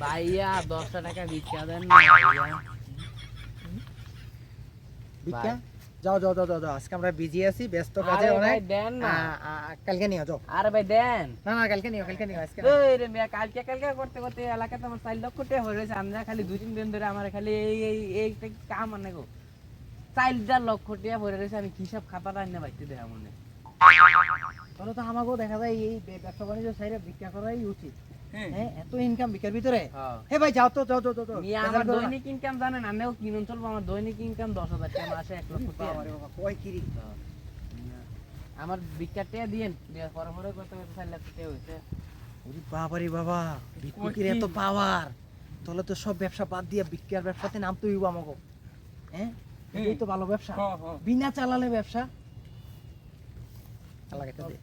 ভাইয়া 10টা টাকা ভিক্ষা দেন না ভাইয়া। ভিক্ষা যাও যাও যাও যাও যাও, আজকে আমরা বিজি আছি, ব্যস্ত কাজে আরে অনেক। ভাই দেন না। কালকে নিও যাও। আরে ভাই দেন। না না কালকে নিও আজকে না। ওই রে মিয়া কালকে করতে করতে এলাকাতে আমার 4 লক্ষ টাকা হয়ে গেছে। আমরা খালি 2-3 দিন ধরে আমার খালি এই কাম আনে গো। 4 লক্ষ টাকা ভরে রয়েছে, আমি হিসাব খাতাটা আনতে পাইতে দেখা মনে। তাহলে তো আমাকেও দেখা যায় এই ব্যবসা বাণিজ্য সাইডে ভিক্ষা করাই উচিত। হ্যাঁ এত ইনকাম ভিক্ষার ভিতরে। হে ভাই যাও তো যাও যাও যাও। মিয়া আমার দৈনিক ইনকাম জানেন, আমিও কিনুন চলবো, আমার দৈনিক ইনকাম 10,000 টাকা, মাসে 1 লক্ষ টাকা। বাবা রে বাবা, কয় কিরি। আমার ভিক্ষা টাকা দিয়েন, দেওয়ার পরে পরে করতে করতে 4 লাখ টাকা হয়েছে। ওরে বাবা রে বাবা, ভিক্ষুকের এত পাওয়ার, তাহলে তো সব ব্যবসা বাদ দিয়ে ভিক্ষার ব্যবসাতে নামতে হইব আমাকে। হ্যাঁ এই তো ভালো ব্যবসা, বিনা চালালে ব্যবসা। আল্লাহ এটা দে।